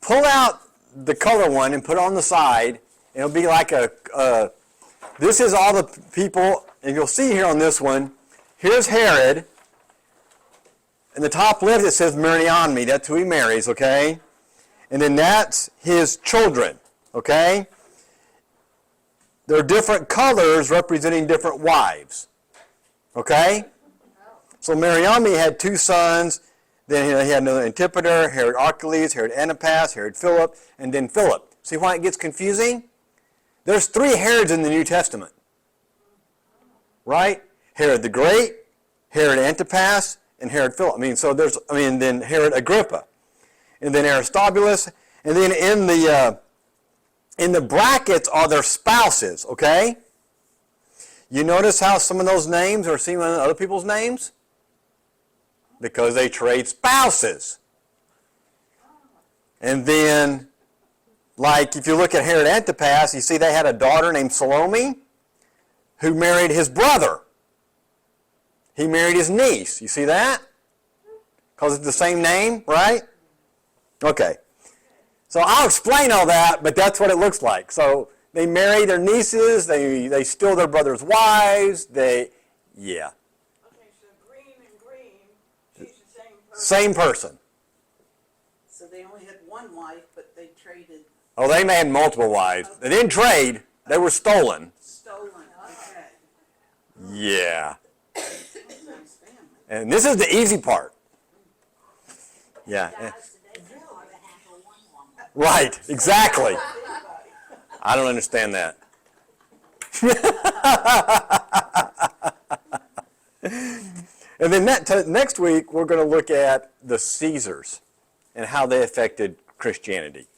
pull out the color one and put it on the side. It'll be like this is all the people, and you'll see here on this one, here's Herod. In the top left it says marry on me. That's who he marries, okay? And then that's his children, okay? There are different colors representing different wives, okay? So Mariamne had 2 sons. Then he had another Antipater, Herod Archelaus, Herod Antipas, Herod Philip, and then Philip. See why it gets confusing? There's 3 Herods in the New Testament, right? Herod the Great, Herod Antipas, and Herod Philip. Then Herod Agrippa, and then Aristobulus, and then in the brackets are their spouses. Okay. You notice how some of those names are seen on other people's names? Because they trade spouses. And then, like if you look at Herod Antipas, you see they had a daughter named Salome who married his brother. He married his niece. You see that? Because it's the same name, right? Okay. So I'll explain all that, but that's what it looks like. So they marry their nieces, they steal their brother's wives, yeah. Okay, so green and green, she's the same person. Same person. So they only had one wife, but they traded. Oh, they may have multiple wives. They didn't trade, they were stolen. Stolen, okay. Yeah. Nice family. And this is the easy part. Yeah. Right, exactly. I don't understand that. And then next week, we're going to look at the Caesars and how they affected Christianity.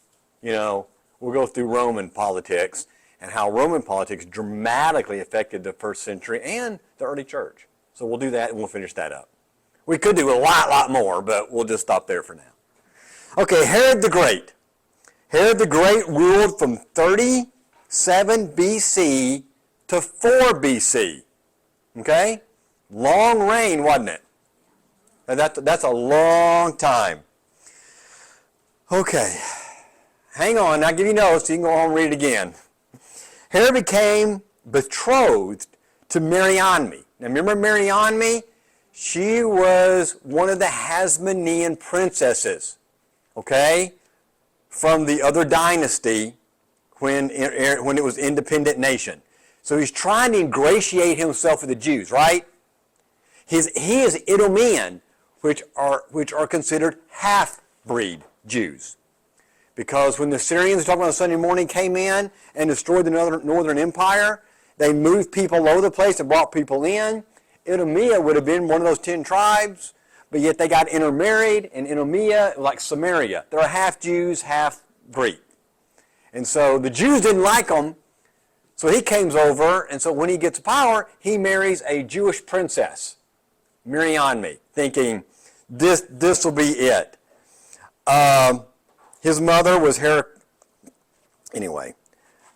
You know, we'll go through Roman politics and how Roman politics dramatically affected the first century and the early church. So we'll do that and we'll finish that up. We could do a lot more, but we'll just stop there for now. Okay, Herod the Great. Herod the Great ruled from 37 BC to 4 BC. Okay? Long reign, wasn't it? And that's a long time. Okay. Hang on. I'll give you notes so you can go home and read it again. Herod became betrothed to Mariamne. Now remember Mariamne? She was one of the Hasmonean princesses. Okay? From the other dynasty when it was independent nation. So he's trying to ingratiate himself with the Jews, right? He is Idumean, which are considered half-breed Jews. Because when the Syrians, talking about Sunday morning, came in and destroyed the northern empire, they moved people all over the place and brought people in. Idumea would have been one of those 10 tribes, but yet they got intermarried, and Idumea, like Samaria, they're half Jews, half Greek. And so the Jews didn't like him, so he comes over, and so when he gets power, he marries a Jewish princess, Mariamne, thinking this will be it. His mother was Anyway,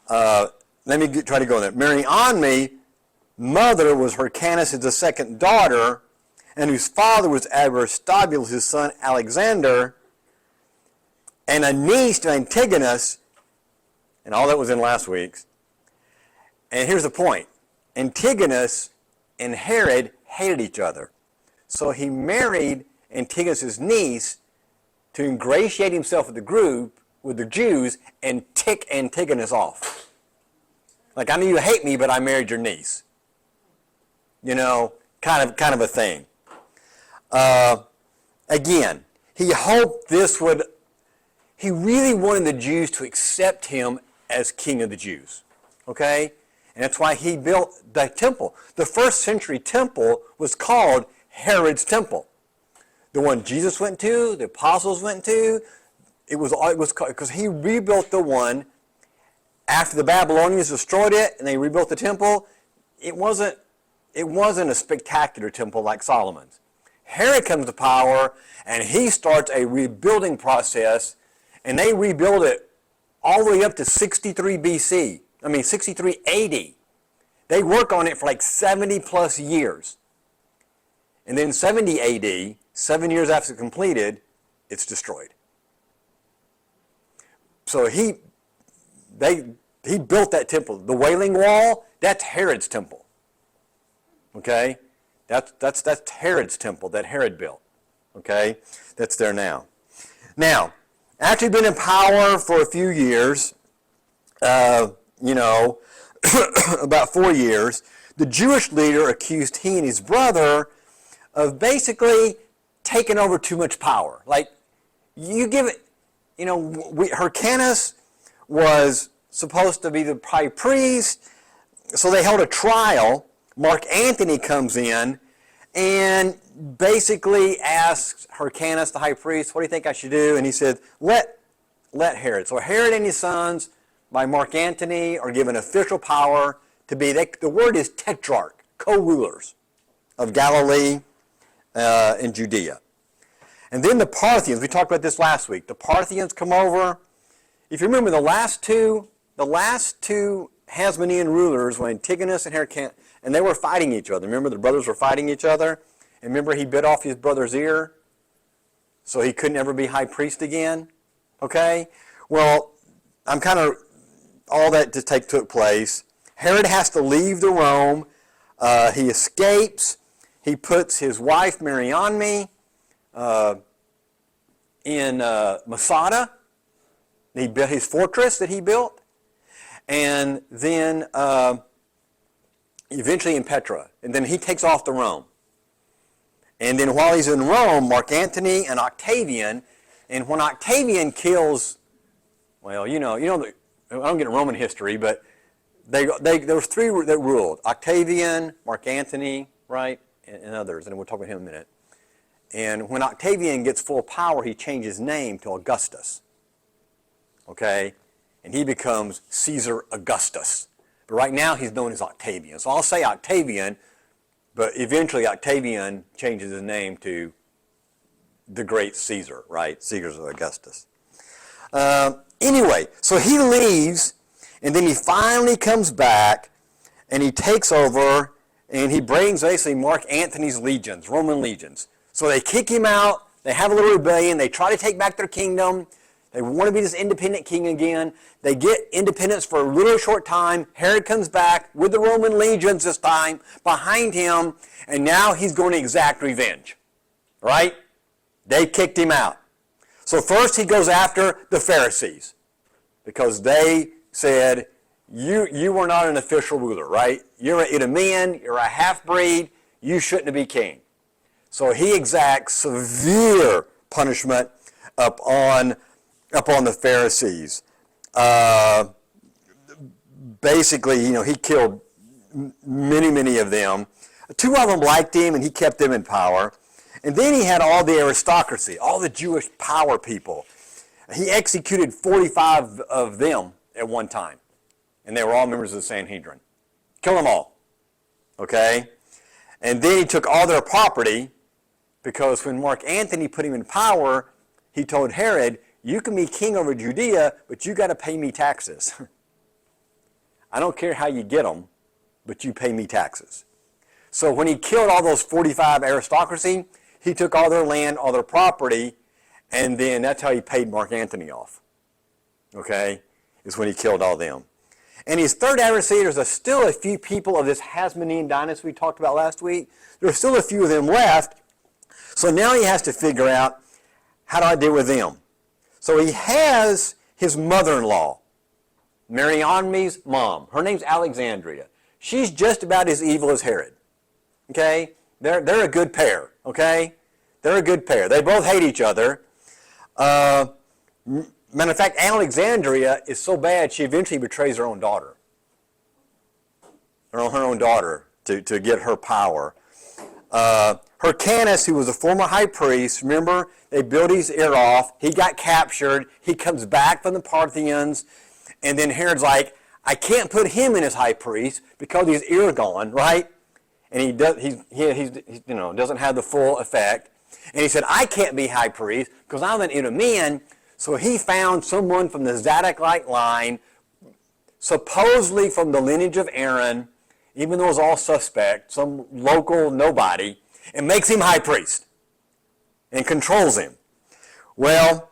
let me try to go there. Mariamne, mother was Hyrcanus' second daughter, and whose father was Aristobulus, his son Alexander, and a niece to Antigonus, and all that was in last week's. And here's the point. Antigonus and Herod hated each other. So he married Antigonus' niece to ingratiate himself with the group, with the Jews, and tick Antigonus off. Like, I know you hate me, but I married your niece. You know, kind of a thing. Again, he hoped he really wanted the Jews to accept him as king of the Jews. Okay? And that's why he built the temple. The first century temple was called Herod's temple. The one Jesus went to, the apostles went to, it was because he rebuilt the one after the Babylonians destroyed it and they rebuilt the temple. It wasn't a spectacular temple like Solomon's. Herod comes to power and he starts a rebuilding process, and they rebuild it all the way up to 63 AD. They work on it for like 70 plus years. And then 70 AD, 7 years after it's completed, it's destroyed. so he built that temple. The Wailing Wall, that's Herod's temple. Okay? That's Herod's temple that Herod built. Okay? That's there now. Now, after he'd been in power for a few years, about 4 years, the Jewish leader accused he and his brother of basically taking over too much power. Like, you give it, Hyrcanus was supposed to be the high priest, so they held a trial. Mark Antony comes in and basically asks Hyrcanus, the high priest, what do you think I should do? And he said, let Herod. So Herod and his sons, by Mark Antony, are given official power to be, the word is tetrarch, co-rulers of Galilee and Judea. And then the Parthians, we talked about this last week. The Parthians come over. If you remember, the last two Hasmonean rulers were Antigonus and Hyrcanus, and they were fighting each other. Remember, the brothers were fighting each other? And remember, he bit off his brother's ear, so he couldn't ever be high priest again? Okay? Well, all that took place. Herod has to leave the Rome. He escapes. He puts his wife, Mariamne, in Masada. He built his fortress that he built. And then eventually in Petra. And then he takes off to Rome. And then while he's in Rome, Mark Antony and Octavian, and when Octavian kills, I don't get Roman history, but there was three that ruled. Octavian, Mark Antony, right, and others, and we'll talk about him in a minute. And when Octavian gets full power, he changes his name to Augustus. Okay? And he becomes Caesar Augustus. But right now he's known as Octavian. So I'll say Octavian, but eventually Octavian changes his name to the great Caesar, right? Caesar Augustus. Anyway, so he leaves, and then he finally comes back, and he takes over, and he brings basically Mark Antony's legions, Roman legions. So they kick him out, they have a little rebellion, they try to take back their kingdom, they want to be this independent king again. They get independence for a little short time. Herod comes back with the Roman legions this time behind him, and now he's going to exact revenge. Right? They kicked him out. So first he goes after the Pharisees because they said, you were not an official ruler, right? You're an Idumean, you're a half-breed, you shouldn't be king. So he exacts severe punishment upon the Pharisees. Basically, he killed many of them. Two of them liked him, and he kept them in power. And then he had all the aristocracy, all the Jewish power people. He executed 45 of them at one time. And they were all members of the Sanhedrin. Killed them all. Okay? And then he took all their property, because when Mark Antony put him in power, he told Herod, you can be king over Judea, but you got to pay me taxes. I don't care how you get them, but you pay me taxes. So when he killed all those 45 aristocracy, he took all their land, all their property, and then that's how he paid Mark Antony off. Okay? Is when he killed all them. And his third adversary, there's still a few people of this Hasmonean dynasty we talked about last week. There's still a few of them left. So now he has to figure out, how do I deal with them? So he has his mother-in-law, Mariamne's mom. Her name's Alexandria. She's just about as evil as Herod. Okay? They're a good pair. Okay? They're a good pair. They both hate each other. Matter of fact, Alexandria is so bad she eventually betrays her own daughter. Her own daughter to get her power. Hyrcanus, who was a former high priest, remember, they built his ear off. He got captured. He comes back from the Parthians. And then Herod's like, I can't put him in as high priest because his ear gone, right? And he doesn't have the full effect. And he said, I can't be high priest because I'm an Idumean. So he found someone from the Zadok-like line, supposedly from the lineage of Aaron, even though it was all suspect, some local nobody, and makes him high priest and controls him. Well,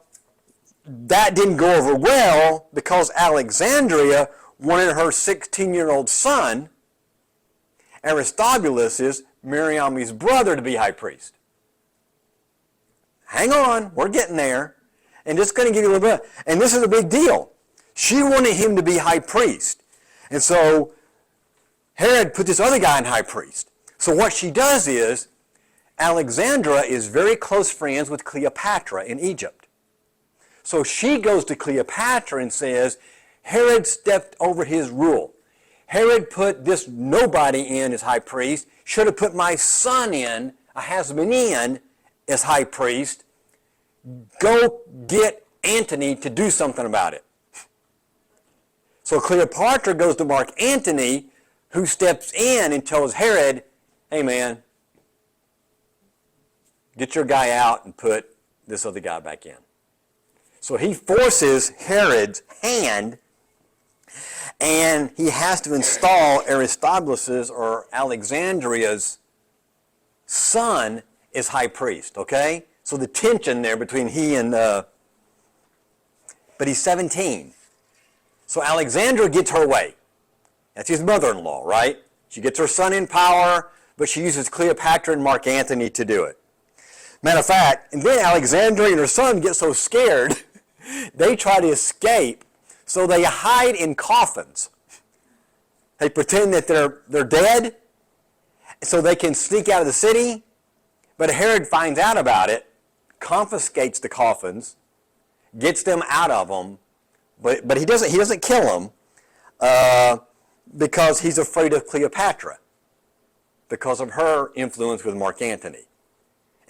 that didn't go over well because Alexandria wanted her 16-year-old son, Aristobulus, Mariamne's brother, to be high priest. Hang on, we're getting there. And just going to give you a little bit. And this is a big deal. She wanted him to be high priest. And so Herod put this other guy in high priest. So what she does is, Alexandra is very close friends with Cleopatra in Egypt. So she goes to Cleopatra and says, Herod stepped over his rule. Herod put this nobody in as high priest, should have put my son in, Ahasmonean, as high priest. Go get Antony to do something about it. So Cleopatra goes to Mark Antony, who steps in and tells Herod, hey man, get your guy out and put this other guy back in. So he forces Herod's hand, and he has to install Aristobulus or Alexandria's son as high priest, okay? So the tension there between he and, but he's 17. So Alexandra gets her way. That's his mother-in-law, right? She gets her son in power, but she uses Cleopatra and Mark Antony to do it. Matter of fact, and then Alexandra and her son get so scared, they try to escape, so they hide in coffins. They pretend that they're dead, so they can sneak out of the city, but Herod finds out about it, confiscates the coffins, gets them out of them, but he doesn't kill them because he's afraid of Cleopatra because of her influence with Mark Antony.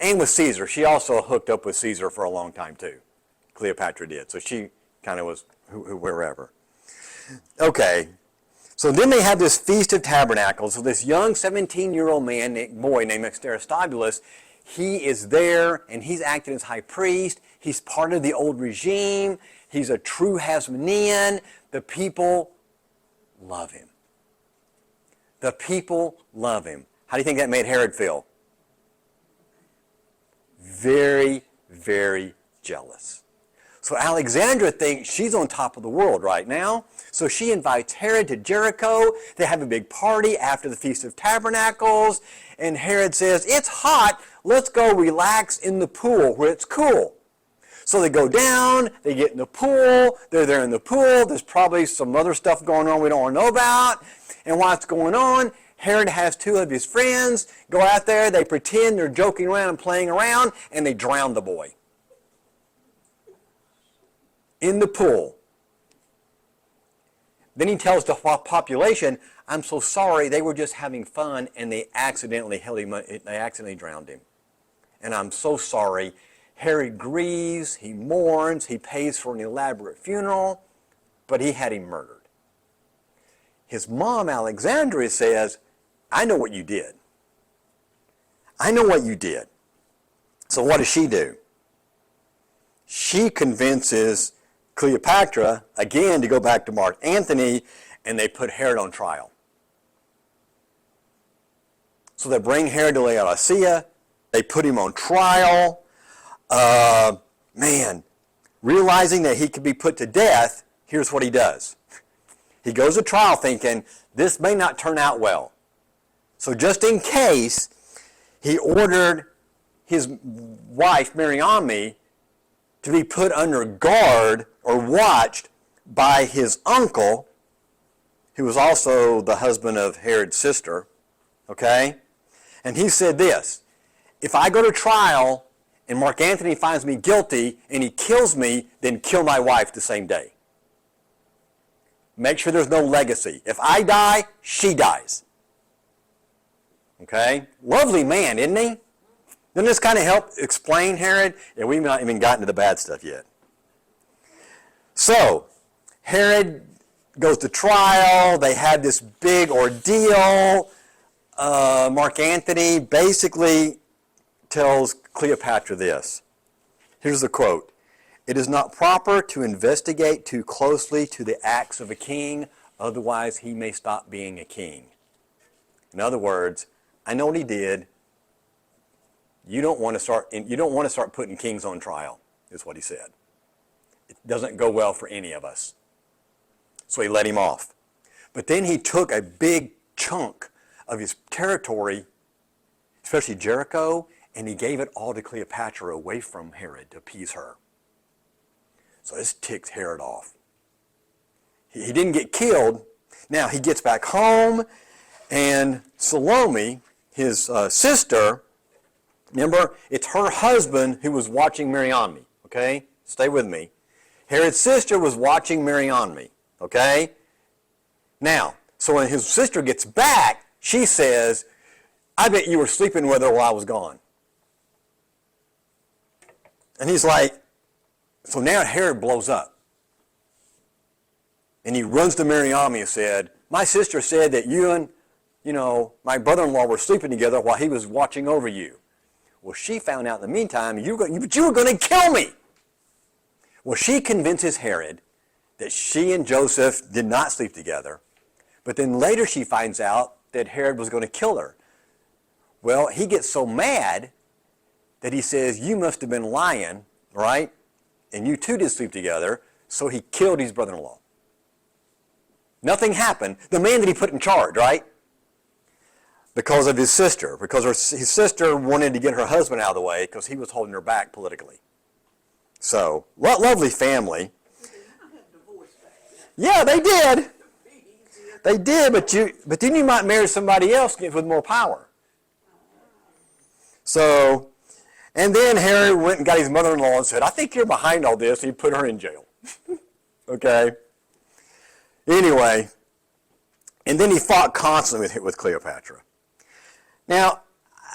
And with Caesar. She also hooked up with Caesar for a long time too. Cleopatra did. So she kind of was wherever. Okay. So then they have this Feast of Tabernacles. So this young 17-year-old boy named Aristobulus, he is there and he's acting as high priest. He's part of the old regime. He's a true Hasmonean. The people love him. The people love him. How do you think that made Herod feel? Very, very jealous. So Alexandra thinks she's on top of the world right now. So she invites Herod to Jericho. They have a big party after the Feast of Tabernacles. And Herod says, it's hot. Let's go relax in the pool where it's cool. So they go down. They get in the pool. They're there in the pool. There's probably some other stuff going on we don't want to know about. And while it's going on, Herod has two of his friends go out there. They pretend they're joking around and playing around, and they drown the boy in the pool. Then he tells the population, I'm so sorry, they were just having fun, and they accidentally drowned him. And I'm so sorry. Herod grieves, he mourns, he pays for an elaborate funeral, but he had him murdered. His mom, Alexandria, says, I know what you did. I know what you did. So what does she do? She convinces Cleopatra, again, to go back to Mark Antony, and they put Herod on trial. So they bring Herod to Laodicea. They put him on trial. Realizing that he could be put to death, here's what he does. He goes to trial thinking, this may not turn out well. So just in case, he ordered his wife, Mariamne, to be put under guard or watched by his uncle, who was also the husband of Herod's sister, okay? And he said this, if I go to trial and Mark Antony finds me guilty and he kills me, then kill my wife the same day. Make sure there's no legacy. If I die, she dies. Okay? Lovely man, isn't he? Doesn't this kind of help explain Herod? Yeah, we've not even gotten to the bad stuff yet. So, Herod goes to trial. They have this big ordeal. Mark Antony basically tells Cleopatra this. Here's the quote. It is not proper to investigate too closely to the acts of a king, otherwise he may stop being a king. In other words, I know what he did. You don't want to start putting kings on trial, is what he said. doesn't go well for any of us. So he let him off. But then he took a big chunk of his territory, especially Jericho, and he gave it all to Cleopatra away from Herod to appease her. So this ticked Herod off. He didn't get killed. Now he gets back home, and Salome, his sister, remember, it's her husband who was watching Mariamne, okay? Stay with me. Herod's sister was watching Mariamne, okay? Now, so when his sister gets back, she says, I bet you were sleeping with her while I was gone. And he's like, so now Herod blows up. And he runs to Mariamne and said, my sister said that you and, my brother-in-law were sleeping together while he was watching over you. Well, she found out in the meantime, you were going to kill me. Well, she convinces Herod that she and Joseph did not sleep together. But then later she finds out that Herod was going to kill her. Well, he gets so mad that he says, you must have been lying, right? And you two did sleep together. So he killed his brother-in-law. Nothing happened. The man that he put in charge, right? Because of his sister. Because his sister wanted to get her husband out of the way because he was holding her back politically. So, what lovely family. Yeah, they did. They did, but then you might marry somebody else with more power. So, and then Herod went and got his mother-in-law and said, I think you're behind all this, and he put her in jail. Okay? Anyway, and then he fought constantly with Cleopatra. Now,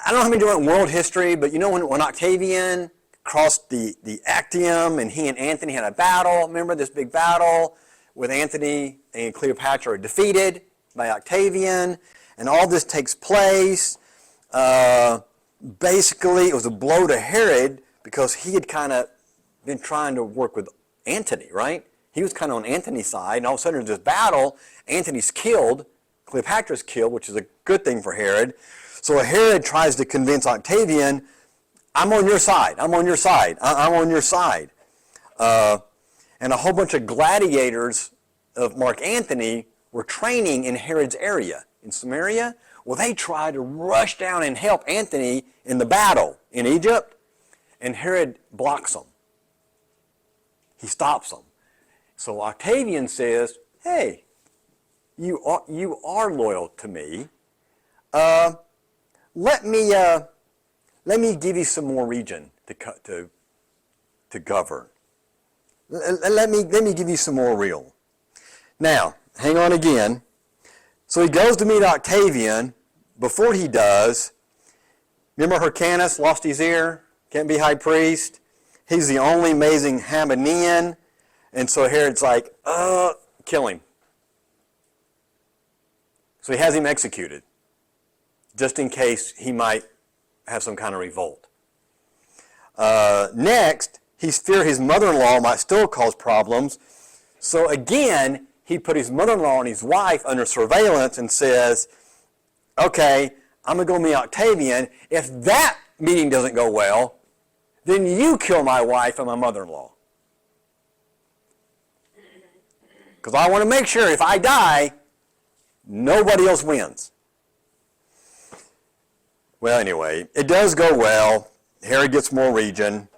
I don't know how many different world history, but when Octavian crossed the Actium and he and Antony had a battle, remember this big battle with Antony and Cleopatra are defeated by Octavian, and all this takes place. Basically, it was a blow to Herod because he had kind of been trying to work with Antony, right? He was kind of on Antony's side, and all of a sudden there's this battle. Antony's killed, Cleopatra's killed, which is a good thing for Herod. So Herod tries to convince Octavian, I'm on your side, I'm on your side, I'm on your side. And a whole bunch of gladiators of Mark Antony were training in Herod's area in Samaria. Well, they tried to rush down and help Antony in the battle in Egypt, and Herod blocks them. He stops them. So Octavian says, hey, you are loyal to me. Let me give you some more region to govern. Let me give you some more real. Now, hang on again. So he goes to meet Octavian. Before he does, remember Hyrcanus lost his ear, can't be high priest. He's the only amazing Hasmonean. And so Herod's like, kill him. So he has him executed, just in case he might have some kind of revolt. Next, he's feared his mother-in-law might still cause problems. So again, he put his mother-in-law and his wife under surveillance and says, okay, I'm going to go meet Octavian. If that meeting doesn't go well, then you kill my wife and my mother-in-law. Because I want to make sure if I die, nobody else wins. Well, anyway, it does go well. Herod gets more region.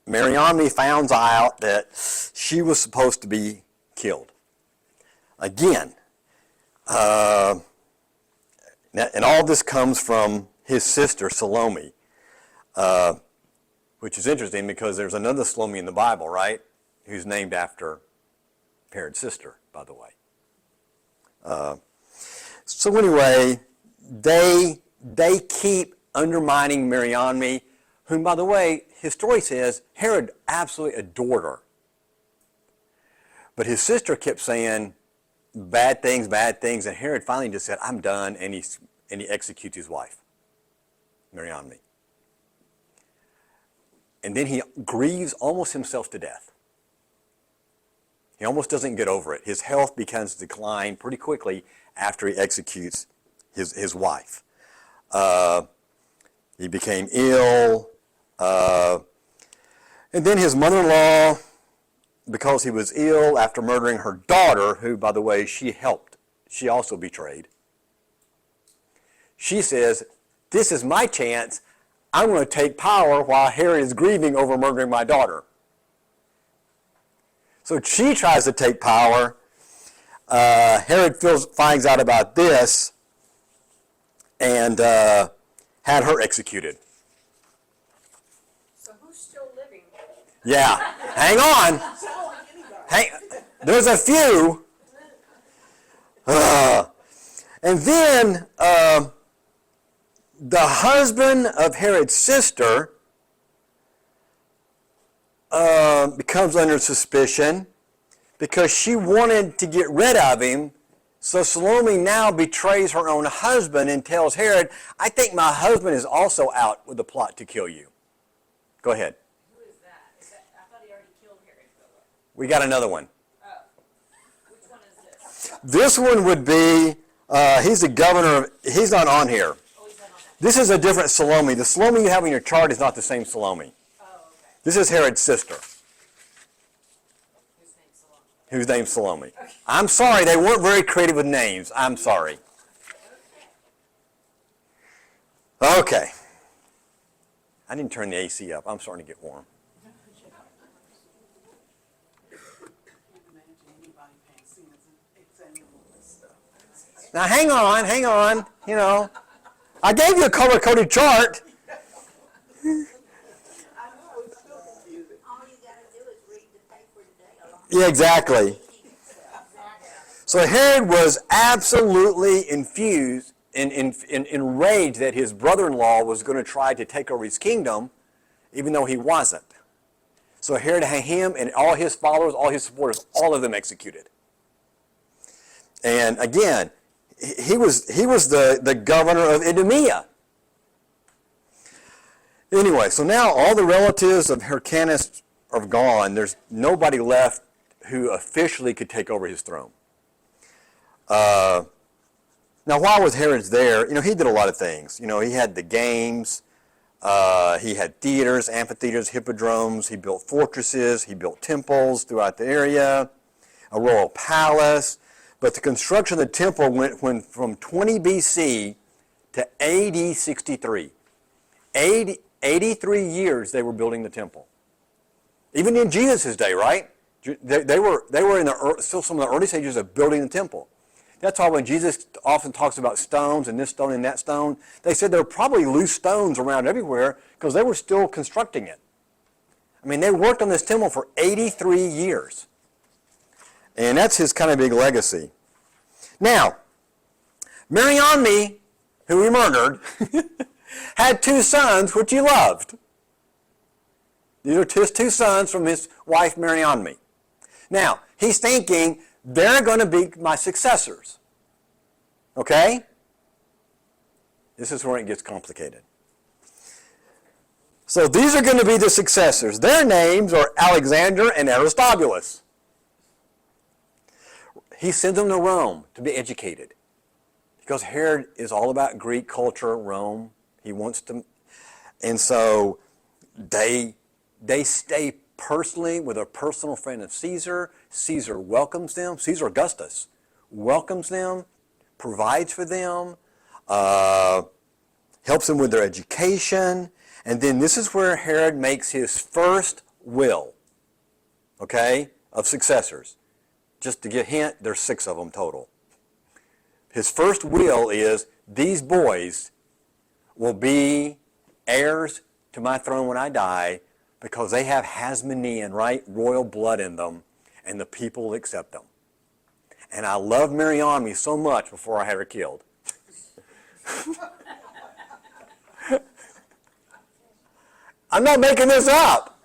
Mariamne finds out that she was supposed to be killed. Again, and all this comes from his sister Salome, which is interesting because there's another Salome in the Bible, right, who's named after Herod's sister, by the way. So anyway, they keep undermining Mariamne, whom, by the way, his story says Herod absolutely adored her. But his sister kept saying bad things, and Herod finally just said, I'm done, and he executes his wife, Mariamne. And then he grieves almost himself to death. He almost doesn't get over it. His health begins to decline pretty quickly after he executes his wife. He became ill. And then his mother-in-law because he was ill after murdering her daughter, who, by the way, she helped. She also betrayed. She says, this is my chance. I'm going to take power while Herod is grieving over murdering my daughter. So she tries to take power. Herod finds out about this and had her executed. So who's still living? Yeah, hang on. There's a few. And then the husband of Herod's sister becomes under suspicion because she wanted to get rid of him. So Salome now betrays her own husband and tells Herod, I think my husband is also out with a plot to kill you. Go ahead. Who is that? I thought he already killed Herod Philip. We got another one. Oh. Which one is this? This one would be, he's the governor, he's not on here. Oh, he's not on that. This is a different Salome. The Salome you have on your chart is not the same Salome. Oh, okay. This is Herod's sister, Whose name's Salome? whose name's Salome. I'm sorry, they weren't very creative with names. I'm sorry. Okay. I didn't turn the AC up. I'm starting to get warm. Can't imagine anybody paying cents and examining all this stuff. Now hang on. You know, I gave you a color-coded chart. I know, it's still confusing. All you gotta do is read the paper today along. Yeah, exactly. So Herod was absolutely enraged that his brother-in-law was going to try to take over his kingdom, even though he wasn't. So Herod had him and all his followers, all his supporters, all of them executed. And again, he was the governor of Idumea. Anyway, so now all the relatives of Hyrcanus are gone. There's nobody left who officially could take over his throne. Now, while with Herod's there, he did a lot of things. He had the games, he had theaters, amphitheaters, hippodromes, he built fortresses, he built temples throughout the area, a royal palace. But the construction of the temple went from 20 BC to AD 63. 83 years they were building the temple. Even in Jesus' day, right? They were in still some of the early stages of building the temple. That's why when Jesus often talks about stones and this stone and that stone, they said there were probably loose stones around everywhere because they were still constructing it. I mean, they worked on this temple for 83 years. And that's his kind of big legacy. Now, Mariamne, who he murdered, had 2 sons which he loved. These are his 2 sons from his wife Mariamne. Now, he's thinking, they're going to be my successors. Okay? This is where it gets complicated. So these are going to be the successors. Their names are Alexander and Aristobulus. He sends them to Rome to be educated. Because Herod is all about Greek culture, Rome. He wants to... And so they stay personally with a personal friend of Caesar. Caesar welcomes them. Caesar Augustus welcomes them, provides for them, helps them with their education. And then this is where Herod makes his first will, okay, of successors. Just to give a hint, there's 6 of them total. His first will is these boys will be heirs to my throne when I die, because they have Hasmonean, right, royal blood in them, and the people will accept them. And I loved Mariamne so much before I had her killed. I'm not making this up.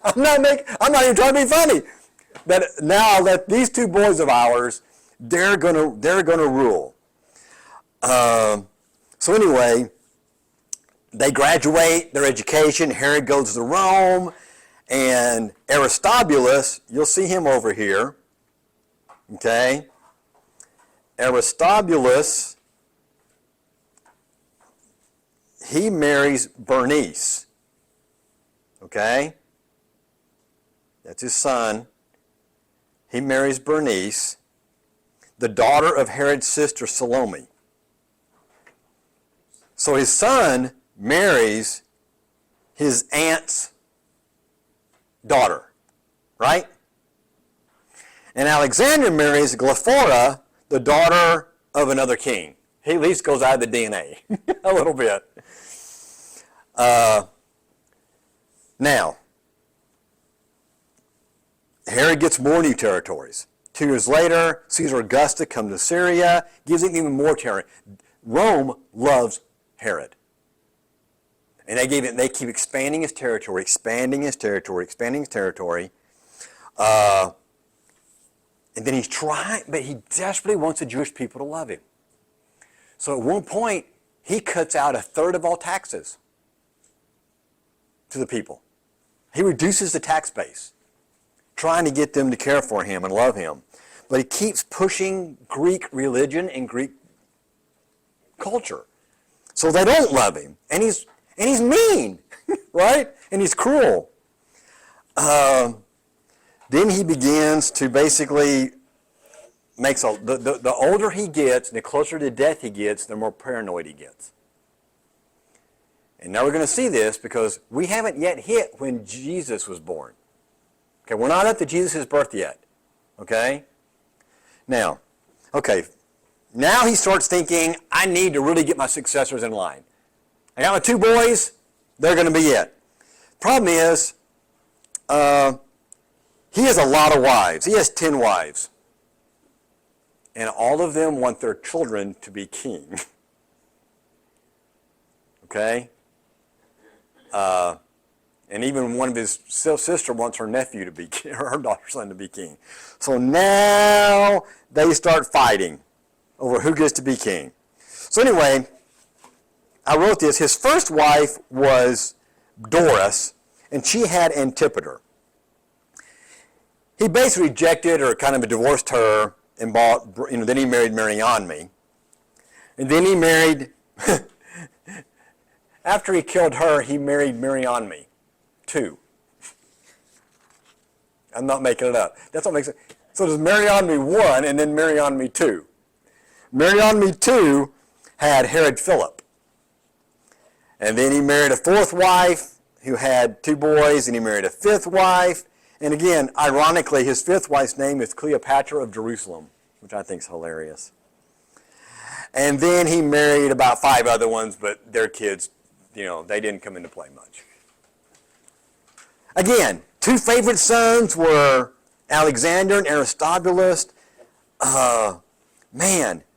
I'm not even trying to be funny. But now that these 2 boys of ours, they're gonna rule. So anyway, they graduate their education. Herod goes to Rome, and Aristobulus, you'll see him over here. Okay? Aristobulus, he marries Bernice. Okay? That's his son. he marries Bernice, the daughter of Herod's sister Salome. So his son marries his aunt's daughter, right? And Alexander marries Glyphora, the daughter of another king. He at least goes out of the DNA a little bit. Now, Herod gets more new territories. 2 years later, Caesar Augustus comes to Syria, gives him even more territory. Rome loves Herod. And they keep expanding his territory, expanding his territory. And then he's trying, but he desperately wants the Jewish people to love him. So at one point, he cuts out 1/3 of all taxes to the people. He reduces the tax base, trying to get them to care for him and love him. But he keeps pushing Greek religion and Greek culture. So they don't love him. And he's mean, right? And he's cruel. Then he begins to basically the older he gets and the closer to death he gets, the more paranoid he gets. And now we're going to see this because we haven't yet hit when Jesus was born. Okay, we're not up to Jesus' birth yet. Okay? Now he starts thinking, I need to really get my successors in line. I got my 2 boys, they're going to be it. Problem is, he has a lot of wives. He has 10 wives. And all of them want their children to be king. Okay? And even one of his sister wants her nephew to be king, or her daughter's son to be king. So now they start fighting over who gets to be king. So anyway, I wrote this. His first wife was Doris, and she had Antipater. He basically rejected or kind of divorced her and then he married Mariamne. And then he married, after he killed her, he married Mariamne, 2. I'm not making it up. That's what makes it. So there's Mariamne 1 and then Mariamne 2. Mariamne 2 had Herod Philip. And then he married a 4th wife who had 2 boys, and he married a 5th wife. And again, ironically, his 5th wife's name is Cleopatra of Jerusalem, which I think is hilarious. And then he married about 5 other ones, but their kids, they didn't come into play much. Again, 2 favorite sons were Alexander and Aristobulus.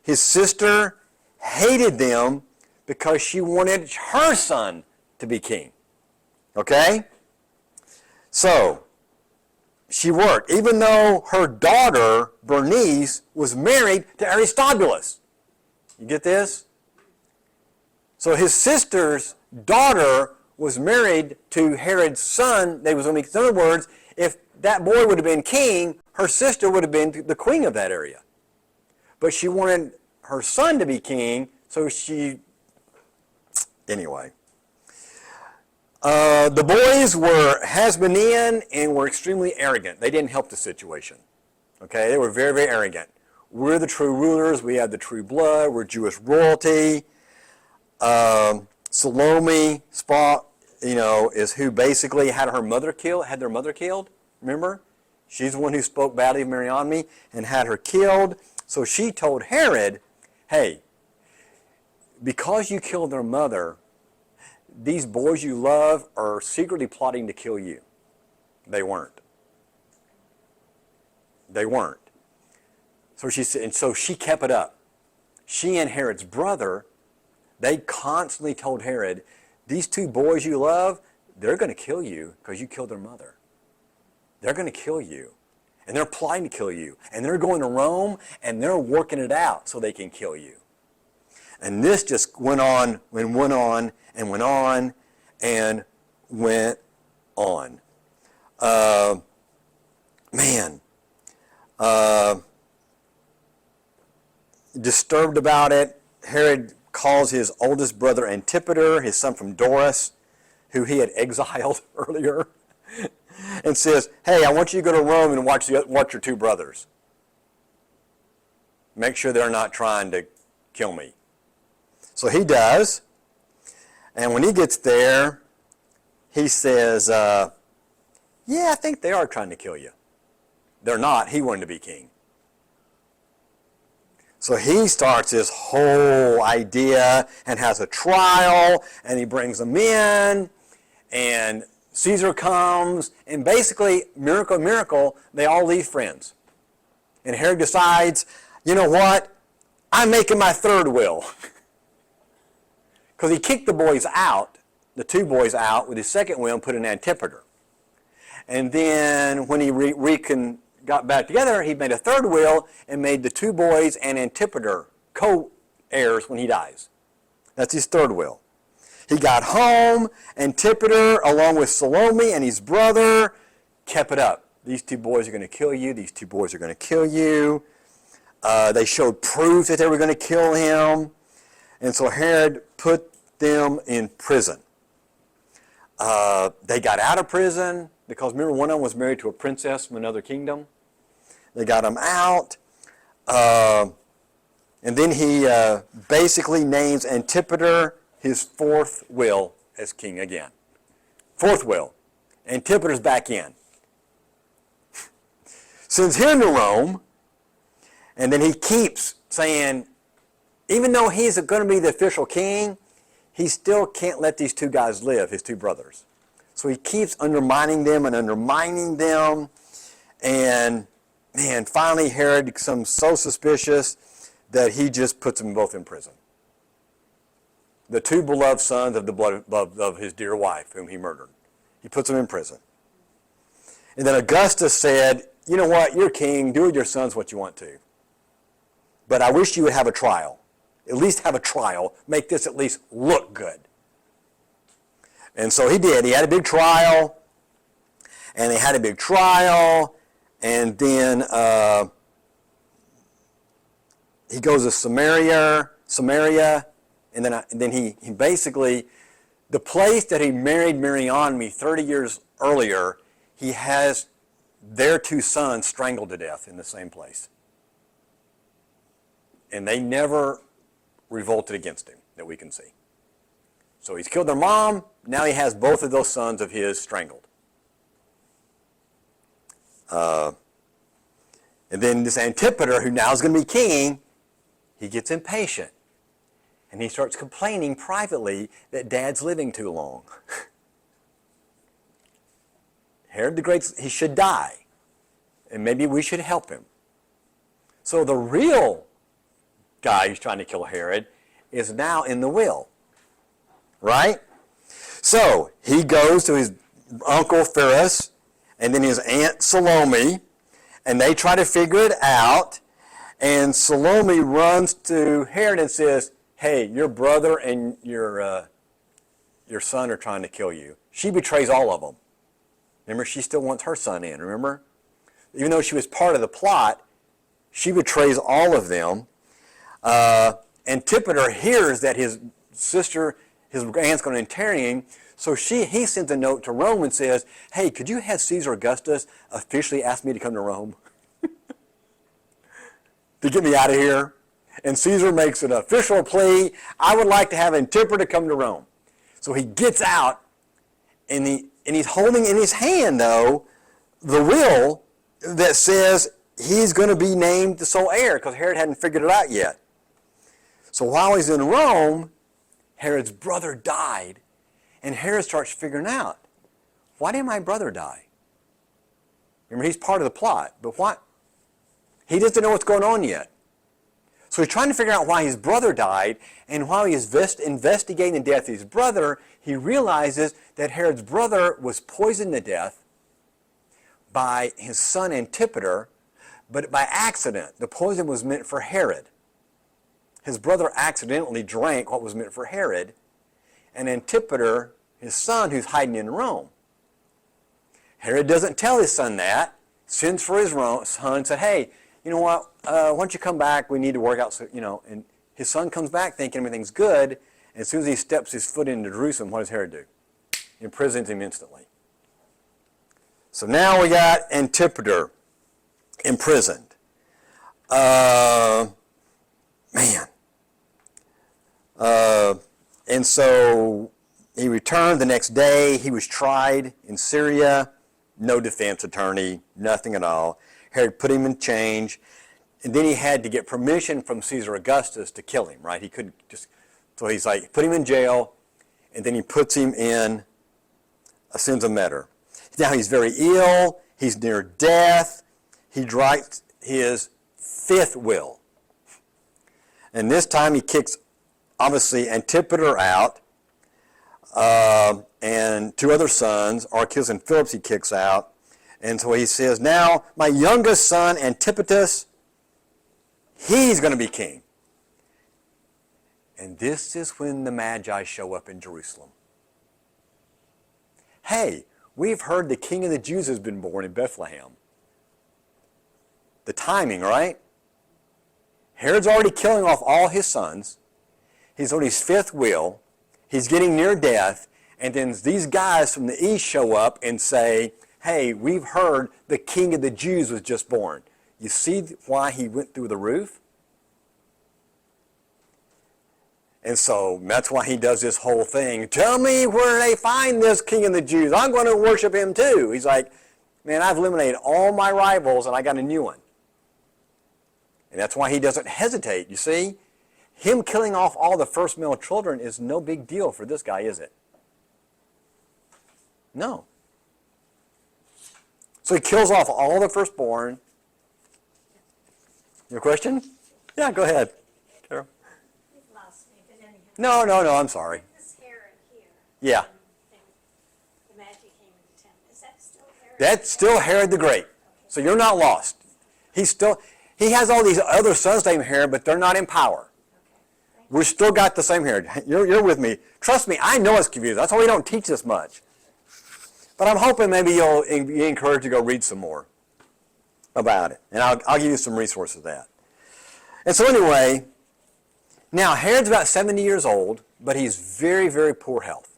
His sister hated them because she wanted her son to be king. Okay? So, she worked, even though her daughter, Bernice, was married to Aristobulus. You get this? So his sister's daughter was married to Herod's son. In other words, if that boy would have been king, her sister would have been the queen of that area. But she wanted her son to be king, so anyway. The boys were Hasmonean and were extremely arrogant. They didn't help the situation. Okay, they were very, very arrogant. We're the true rulers. We have the true blood. We're Jewish royalty. Salome, is who basically had their mother killed. Remember? She's the one who spoke badly of Mariamne and had her killed. So she told Herod, hey, because you killed their mother, these boys you love are secretly plotting to kill you. They weren't. So she said, and so she kept it up. She and Herod's brother, they constantly told Herod, these 2 boys you love, they're going to kill you because you killed their mother. They're going to kill you. And they're plotting to kill you. And they're going to Rome and they're working it out so they can kill you. And this just went on and went on and went on and went on. Disturbed about it, Herod calls his oldest brother Antipater, his son from Doris, who he had exiled earlier. and says, hey, I want you to go to Rome and watch your two brothers. Make sure they're not trying to kill me. So he does. And when he gets there, he says, yeah, I think they are trying to kill you. They're not. He wanted to be king. So he starts this whole idea and has a trial, and he brings them in, and Caesar comes, and basically, miracle, they all leave friends. And Herod decides, you know what? I'm making my third will. Because he kicked the boys out, the two boys out, with his second will and put an Antipater. And then when he got back together, he made a third will and made the two boys and Antipater co-heirs when he dies. That's his third will. He got home, Antipater, along with Salome and his brother, kept it up. These two boys are going to kill you. These two boys are going to kill you. They showed proof that they were going to kill him. And so Herod put them in prison. They got out of prison because, remember, one of them was married to a princess from another kingdom. They got him out. And then he basically names Antipater his fourth will as king again. Fourth will. Antipater's back in. Sends him to Rome. And then he keeps saying, even though he's going to be the official king, he still can't let these two guys live, his two brothers. So he keeps undermining them. And finally Herod becomes so suspicious that he just puts them both in prison. The two beloved sons of the blood of his dear wife, whom he murdered. He puts them in prison. And then Augustus said, you know what, you're king, do with your sons what you want to. But I wish you would have a trial. At least have a trial. Make this at least look good. And so he did. He had a big trial. And they had a big trial. And then he goes to Samaria. And then he basically, the place that he married Mariamne 30 years earlier, he has their two sons strangled to death in the same place. And they never revolted against him, that we can see. So he's killed their mom. Now he has both of those sons of his strangled. And then this Antipater, who now is going to be king, he gets impatient. And he starts complaining privately that Dad's living too long. Herod the Great, he should die. And maybe we should help him. So the real guy who's trying to kill Herod is now in the will. Right? So he goes to his uncle Pharis and then his aunt Salome, and they try to figure it out. And Salome runs to Herod and says, hey, your brother and your son are trying to kill you. She betrays all of them. Remember, she still wants her son in, remember? Even though she was part of the plot, she betrays all of them. Antipater hears that his sister, his aunt's going to interrogate him, so he sends a note to Rome and says, hey, could you have Caesar Augustus officially ask me to come to Rome? To get me out of here? And Caesar makes an official plea, I would like to have Antipater come to Rome. So he gets out, and he's holding in his hand, though, the will that says he's going to be named the sole heir, because Herod hadn't figured it out yet. So while he's in Rome, Herod's brother died, and Herod starts figuring out, why did my brother die? Remember, he's part of the plot, but what? He doesn't know what's going on yet. So he's trying to figure out why his brother died, and while he's investigating the death of his brother, he realizes that Herod's brother was poisoned to death by his son Antipater, but by accident. The poison was meant for Herod. His brother accidentally drank what was meant for Herod, and Antipater, his son, who's hiding in Rome. Herod doesn't tell his son that, sends for his son and said, hey, you know what, why don't you come back, we need to work out, so, and his son comes back thinking everything's good, and as soon as he steps his foot into Jerusalem, what does Herod do? He imprisons him instantly. So now we got Antipater imprisoned. Man. And so he returned the next day. He was tried in Syria. No defense attorney, nothing at all. Herod put him in chains. And then he had to get permission from Caesar Augustus to kill him, right? He couldn't just, so he's like, put him in jail, and then he puts him in a sensometer. Now he's very ill, he's near death, he writes his fifth will. And this time he kicks, obviously, Antipater out, and two other sons, Archelaus and Philip, he kicks out. And so he says, now my youngest son, Antipater, he's going to be king. And this is when the Magi show up in Jerusalem. Hey, we've heard the King of the Jews has been born in Bethlehem. The timing, right? Herod's already killing off all his sons. He's on his fifth will. He's getting near death. And then these guys from the east show up and say, hey, we've heard the King of the Jews was just born. You see why he went through the roof? And so that's why he does this whole thing. Tell me where they find this King of the Jews. I'm going to worship him too. He's like, man, I've eliminated all my rivals and I got a new one. And that's why he doesn't hesitate, you see? Him killing off all the first male children is no big deal for this guy, is it? No. So he kills off all the firstborn. Your question? Yeah, go ahead, Carol. You've lost me, but anyhow. No, I'm sorry. This Herod here. Yeah. And the Magi came into town. Is that still Herod? That's still Herod the Great. So you're not lost. He has all these other sons named Herod, but they're not in power. We're still got the same Herod. You're with me. Trust me, I know it's confusing. That's why we don't teach this much. But I'm hoping maybe you'll be encouraged to go read some more about it. And I'll give you some resources of that. And so anyway, now Herod's about 70 years old, but he's very, very poor health.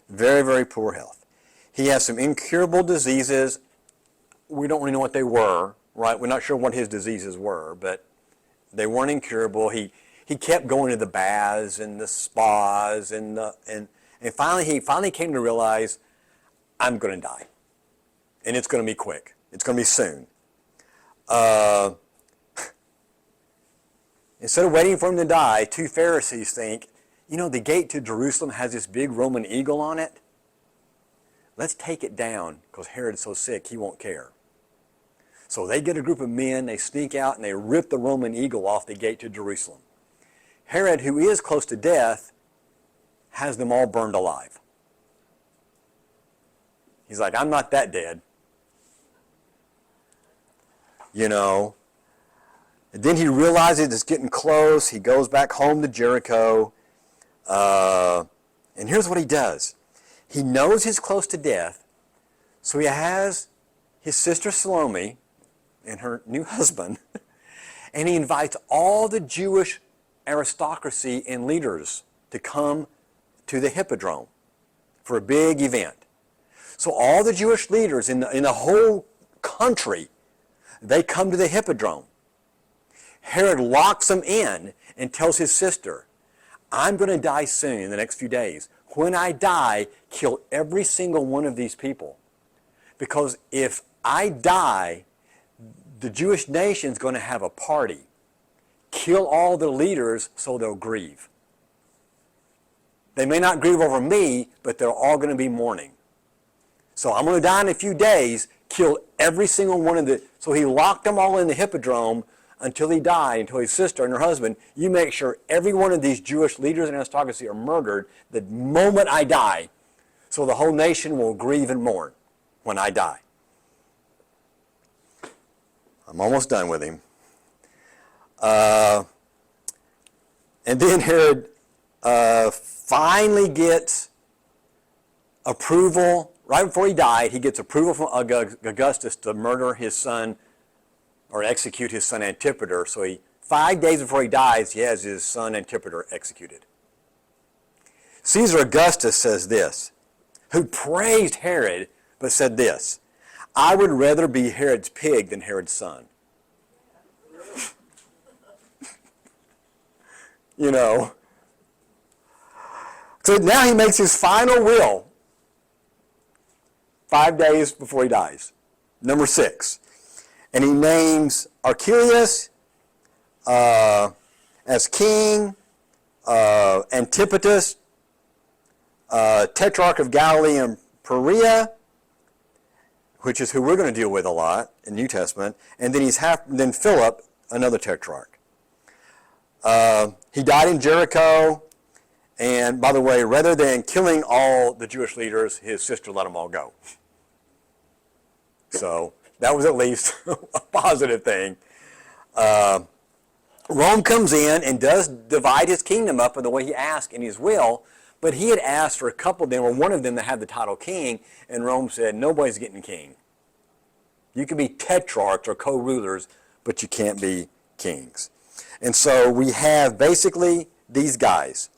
Very, very poor health. He has some incurable diseases. We don't really know what they were, right? We're not sure what his diseases were, but they weren't incurable. He kept going to the baths and the spas and finally he came to realize, I'm going to die. And it's going to be quick. It's going to be soon. Instead of waiting for him to die, two Pharisees think, the gate to Jerusalem has this big Roman eagle on it. Let's take it down because Herod's so sick he won't care. So they get a group of men, they sneak out and they rip the Roman eagle off the gate to Jerusalem. Herod, who is close to death, has them all burned alive. He's like, I'm not that dead. And then he realizes it's getting close. He goes back home to Jericho. And here's what he does. He knows he's close to death, so he has his sister Salome and her new husband, and he invites all the Jewish aristocracy and leaders to come to the Hippodrome for a big event. So all the Jewish leaders in the whole country, they come to the Hippodrome. Herod locks them in and tells his sister, I'm going to die soon in the next few days. When I die, kill every single one of these people. Because if I die, the Jewish nation's going to have a party. Kill all the leaders so they'll grieve. They may not grieve over me, but they're all going to be mourning. So I'm going to die in a few days, kill every single one of the... So he locked them all in the Hippodrome until he died, until his sister and her husband, you make sure every one of these Jewish leaders and aristocracy are murdered the moment I die, so the whole nation will grieve and mourn when I die. I'm almost done with him. And then Herod finally gets approval. Right before he died, he gets approval from Augustus to murder his son or execute his son Antipater. So 5 days before he dies, he has his son Antipater executed. Caesar Augustus says this, who praised Herod but said this, I would rather be Herod's pig than Herod's son. You know. So now he makes his final will 5 days before he dies. Number 6. And he names Archelaus as king, Antipater, tetrarch of Galilee and Perea, which is who we're going to deal with a lot in the New Testament, and then Philip, another tetrarch. He died in Jericho, and by the way, rather than killing all the Jewish leaders, his sister let them all go. So that was at least a positive thing. Rome comes in and does divide his kingdom up in the way he asked in his will, but he had asked for a couple of them, or one of them, to have the title king, and Rome said, nobody's getting king. You can be tetrarchs or co-rulers, but you can't be kings. And so we have basically these guys.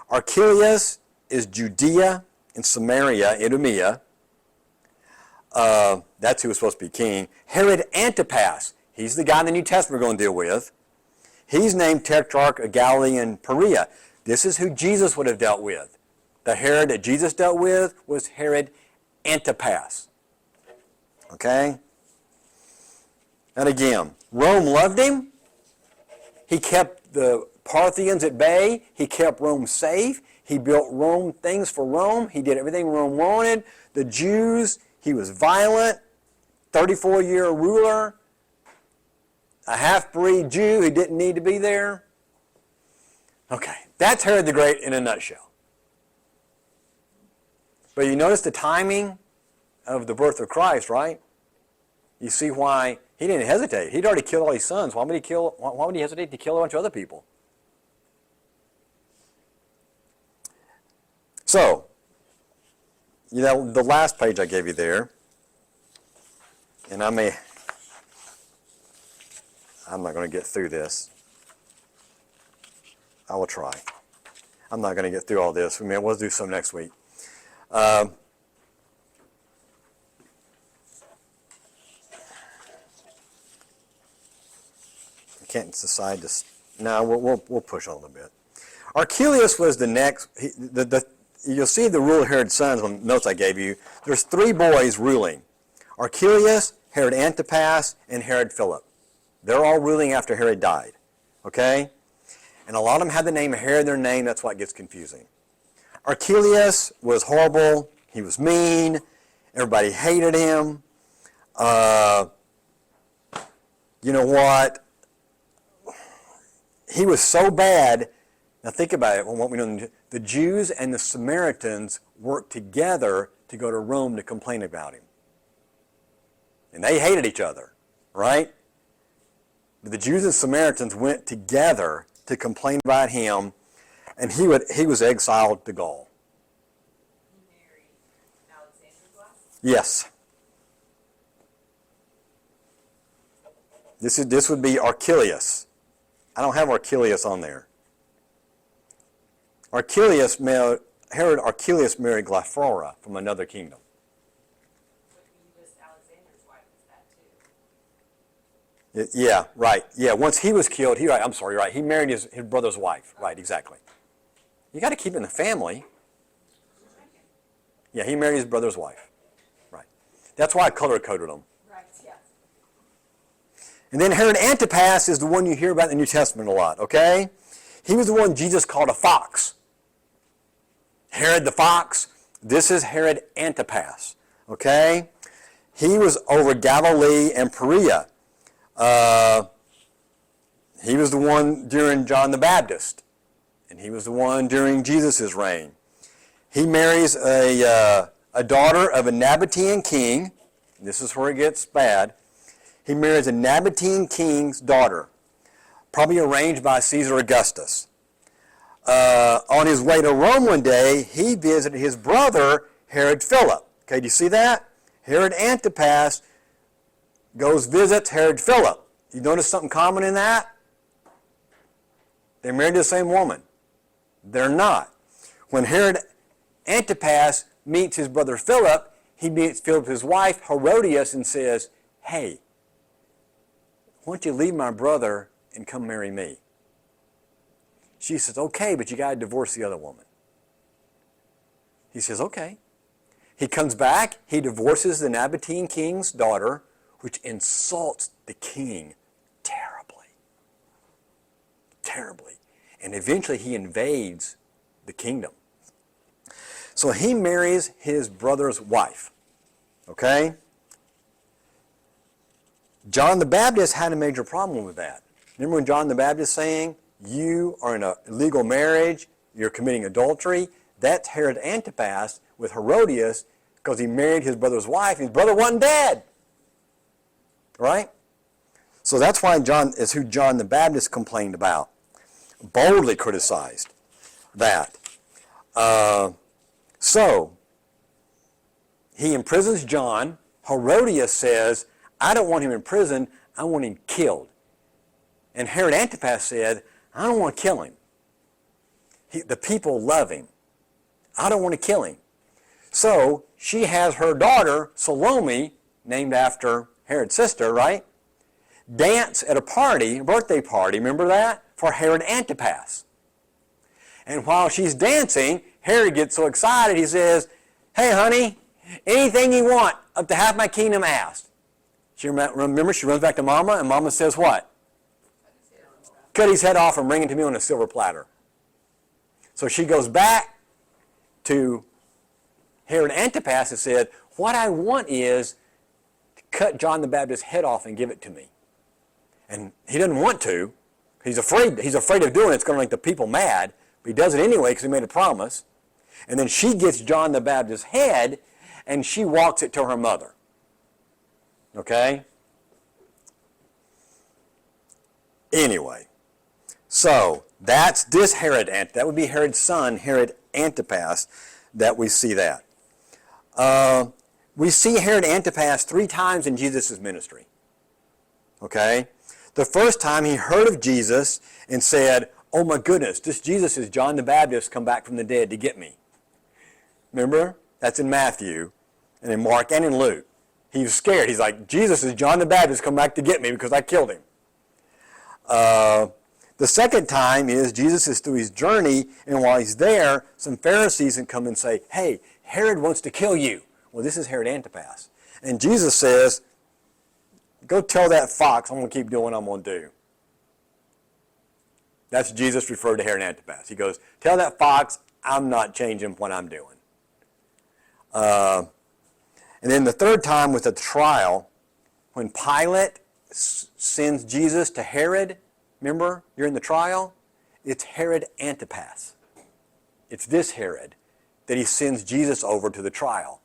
Archelaus is Judea and Samaria, Idumea. That's who was supposed to be king. Herod Antipas, he's the guy in the New Testament we're going to deal with. He's named tetrarch of Galilee and Perea. This is who Jesus would have dealt with. The Herod that Jesus dealt with was Herod Antipas. Okay? And again, Rome loved him. He kept the Parthians at bay. He kept Rome safe. He built Rome things for Rome. He did everything Rome wanted. The Jews, he was violent, 34-year ruler, a half-breed Jew who didn't need to be there. Okay, that's Herod the Great in a nutshell. But you notice the timing of the birth of Christ, right? You see why he didn't hesitate. He'd already killed all his sons. Why would he hesitate to kill a bunch of other people? So, you know, the last page I gave you there, and I'm not going to get through this. I will try. I'm not going to get through all this. We'll do some next week. I can't decide to. No, we'll push on a little bit. Archelaus was the next. You'll see the rule of Herod's sons on the notes I gave you. There's 3 boys ruling: Archelaus, Herod Antipas, and Herod Philip. They're all ruling after Herod died. Okay? And a lot of them had the name of Herod in their name. That's why it gets confusing. Archelaus was horrible. He was mean. Everybody hated him. You know what? He was so bad. Now think about it. What we know, the Jews and the Samaritans worked together to go to Rome to complain about him. And they hated each other, right? But the Jews and Samaritans went together to complain about him, and he was exiled to Gaul. He married Alexander's wife? Yes. This would be Archelaus. I don't have Archelaus on there. Herod Archelaus married Glaphyra from another kingdom. But he was Alexander's wife, is that too? Yeah, right. Yeah, once he was killed, right. He married his brother's wife. Right, exactly. You got to keep it in the family. Yeah, he married his brother's wife. Right. That's why I color-coded them. Right, yes. And then Herod Antipas is the one you hear about in the New Testament a lot, okay? He was the one Jesus called a fox. Herod the fox. This is Herod Antipas, okay? He was over Galilee and Perea. He was the one during John the Baptist, and he was the one during Jesus' reign. He marries a daughter of a Nabatean king. This is where it gets bad. He marries a Nabatean king's daughter, probably arranged by Caesar Augustus. On his way to Rome one day, he visited his brother, Herod Philip. Okay, do you see that? Herod Antipas visits Herod Philip. You notice something common in that? They're married to the same woman. They're not. When Herod Antipas meets his brother Philip, he meets Philip's wife, Herodias, and says, hey, why don't you leave my brother and come marry me? She says, okay, but you got to divorce the other woman. He says, okay. He comes back, he divorces the Nabatean king's daughter, which insults the king terribly. Terribly. And eventually he invades the kingdom. So he marries his brother's wife. Okay? John the Baptist had a major problem with that. Remember when John the Baptist saying, you are in an illegal marriage, you're committing adultery? That's Herod Antipas with Herodias because he married his brother's wife and his brother wasn't dead. Right? So that's why John is who John the Baptist complained about. Boldly criticized that. So he imprisons John. Herodias says, I don't want him in prison, I want him killed. And Herod Antipas said, I don't want to kill him. The people love him. I don't want to kill him. So she has her daughter, Salome, named after Herod's sister, right? Dance at a party, a birthday party, remember that? For Herod Antipas. And while she's dancing, Herod gets so excited, he says, hey, honey, anything you want, up to half my kingdom asked. She runs back to Mama, and Mama says what? Cut his head off and bring it to me on a silver platter. So she goes back to Herod Antipas and said, what I want is to cut John the Baptist's head off and give it to me. And he doesn't want to. He's afraid of doing it. It's going to make the people mad. But he does it anyway because he made a promise. And then she gets John the Baptist's head and she walks it to her mother. Okay? Anyway. So, that's this Herod. That would be Herod's son, Herod Antipas, that we see that. We see Herod Antipas 3 times in Jesus' ministry. Okay? The first time he heard of Jesus and said, oh my goodness, this Jesus is John the Baptist come back from the dead to get me. Remember? That's in Matthew and in Mark and in Luke. He was scared. He's like, Jesus is John the Baptist come back to get me because I killed him. The second time is Jesus is through his journey, and while he's there, some Pharisees come and say, hey, Herod wants to kill you. Well, this is Herod Antipas. And Jesus says, go tell that fox I'm going to keep doing what I'm going to do. That's Jesus referred to Herod Antipas. He goes, tell that fox I'm not changing what I'm doing. And then the third time was at the trial, when Pilate sends Jesus to Herod. Remember, during the trial? It's Herod Antipas. It's this Herod that he sends Jesus over to the trial.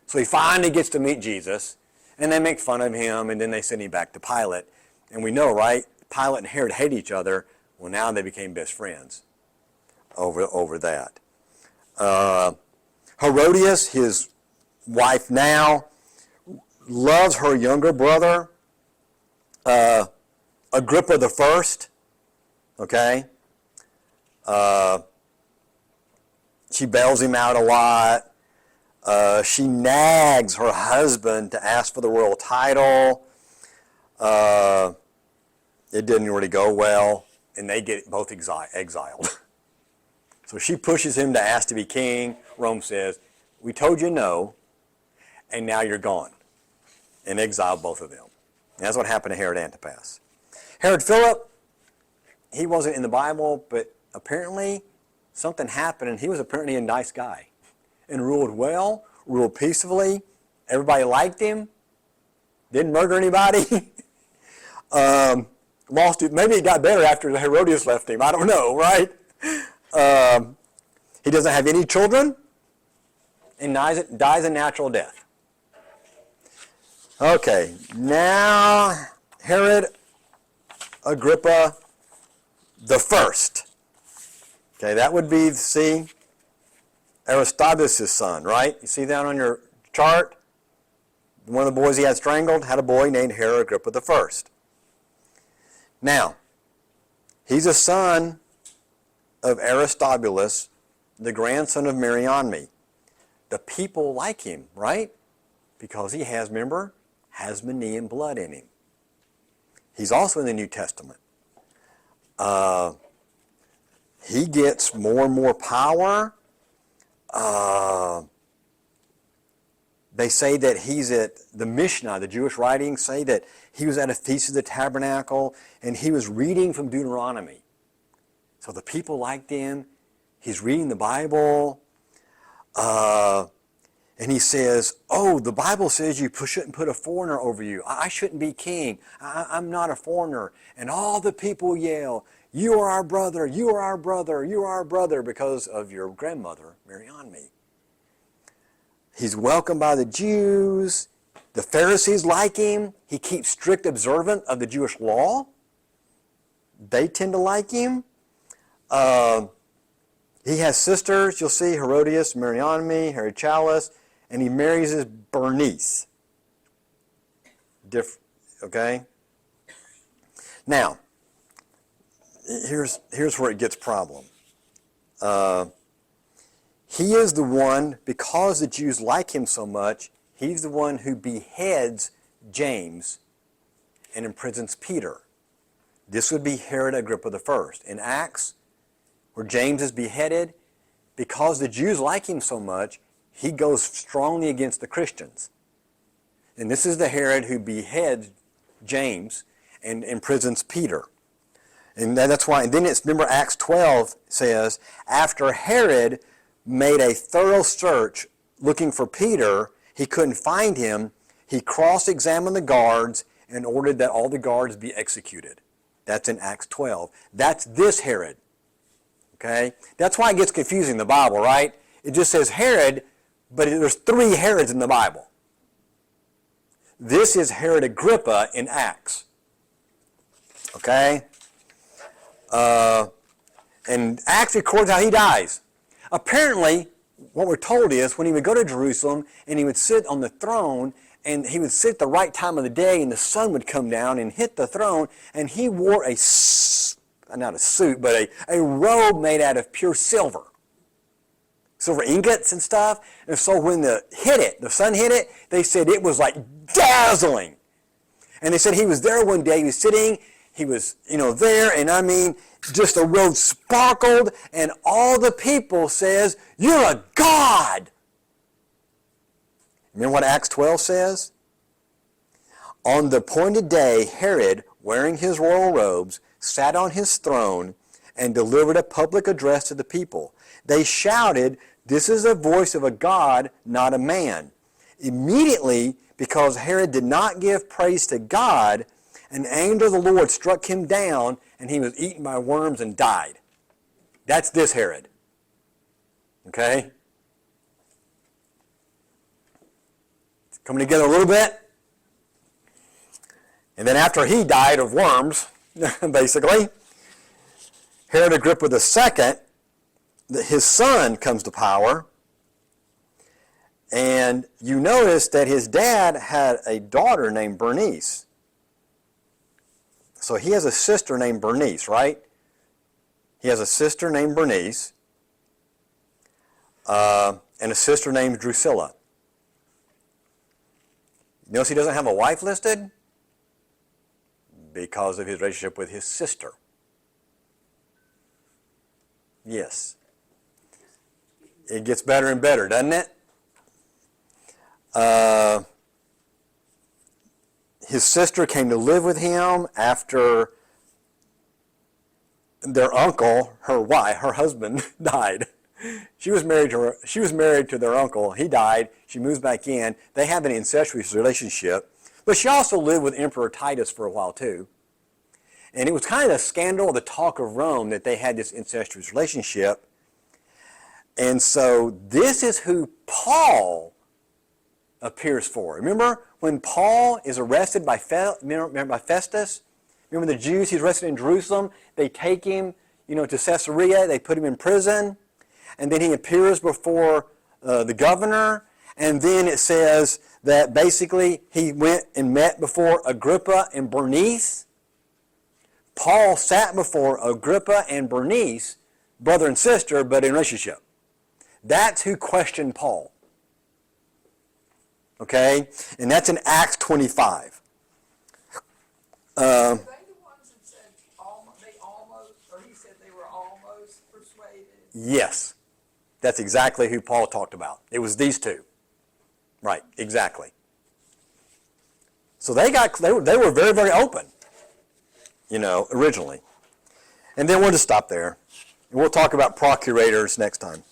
So he finally gets to meet Jesus, and they make fun of him, and then they send him back to Pilate. And we know, right? Pilate and Herod hate each other. Well, now they became best friends over that. Herodias, his wife now, loves her younger brother, Agrippa the First. Okay? She bails him out a lot. She nags her husband to ask for the royal title. It didn't really go well, and they get both exiled. So she pushes him to ask to be king. Rome says, we told you no, and now you're gone. And exiled both of them. And that's what happened to Herod Antipas. Herod Philip, he wasn't in the Bible, but apparently something happened, and he was apparently a nice guy. And ruled well, ruled peacefully. Everybody liked him. Didn't murder anybody. Lost it. Maybe it got better after Herodias left him. I don't know, right? He doesn't have any children and dies a natural death. Okay, now Herod Agrippa the First. Okay, that would be, see, Aristobulus' son, right? You see that on your chart? One of the boys he had strangled had a boy named Herod Agrippa the First. Now, he's a son of Aristobulus, the grandson of Mariamne. The people like him, right? because he has, remember, Hasmonean blood in him. He's also in the New Testament. He gets more and more power. They say that he's at the Mishnah, the Jewish writings say that he was at a feast of the tabernacle and he was reading from Deuteronomy. So the people liked him. He's reading the Bible. And he says, oh, the Bible says you shouldn't put a foreigner over you. I shouldn't be king. I'm not a foreigner. And all the people yell, you are our brother, you are our brother, you are our brother, because of your grandmother, Mariamne. He's welcomed by the Jews. The Pharisees like him. He keeps strict observance of the Jewish law. They tend to like him. He has sisters, you'll see, Herodias, Mariamne, Herodias, and he marries his Bernice. Okay? Now, here's where it gets problem. He is the one, because the Jews like him so much, he's the one who beheads James and imprisons Peter. This would be Herod Agrippa I. In Acts, where James is beheaded, because the Jews like him so much, he goes strongly against the Christians. And this is the Herod who beheads James and imprisons Peter. And that's why, and then remember Acts 12 says, after Herod made a thorough search looking for Peter, he couldn't find him, he cross-examined the guards and ordered that all the guards be executed. That's in Acts 12. That's this Herod. Okay? That's why it gets confusing in the Bible, right? It just says Herod, but there's 3 Herods in the Bible. This is Herod Agrippa in Acts. Okay? And Acts records how he dies. Apparently, what we're told is when he would go to Jerusalem and he would sit on the throne, and he would sit at the right time of the day and the sun would come down and hit the throne, and he wore not a suit, but a robe made out of pure silver. Silver ingots and stuff. And so when the sun hit it, they said it was like dazzling. And they said he was there one day, he was sitting, he was, there, and I mean, just the robe sparkled, and all the people says, you're a god. Remember what Acts 12 says? On the appointed day, Herod, wearing his royal robes, sat on his throne and delivered a public address to the people. They shouted, this is the voice of a god, not a man. Immediately, because Herod did not give praise to God, an angel of the Lord struck him down, and he was eaten by worms and died. That's this Herod. Okay? It's coming together a little bit. And then after he died of worms, basically, Herod Agrippa II, his son comes to power, and you notice that his dad had a daughter named Bernice. So he has a sister named Bernice, right? He has a sister named Bernice and a sister named Drusilla. Notice he doesn't have a wife listed because of his relationship with his sister. Yes. It gets better and better, doesn't it? His sister came to live with him after their uncle, her husband, died. She was married to their uncle. He died. She moves back in. They have an incestuous relationship. But she also lived with Emperor Titus for a while too. And it was kind of a scandal, the talk of Rome, that they had this incestuous relationship. And so this is who Paul appears for. Remember when Paul is arrested by Festus? Remember the Jews, he's arrested in Jerusalem. They take him, to Caesarea. They put him in prison. And then he appears before the governor. And then it says that basically he went and met before Agrippa and Bernice. Paul sat before Agrippa and Bernice, brother and sister, but in relationship. That's who questioned Paul. Okay? And that's in Acts 25. Were they the ones that said he said they were almost persuaded? Yes. That's exactly who Paul talked about. It was these two. Right, exactly. So they were very, very open, originally. And then we'll just stop there. And we'll talk about procurators next time.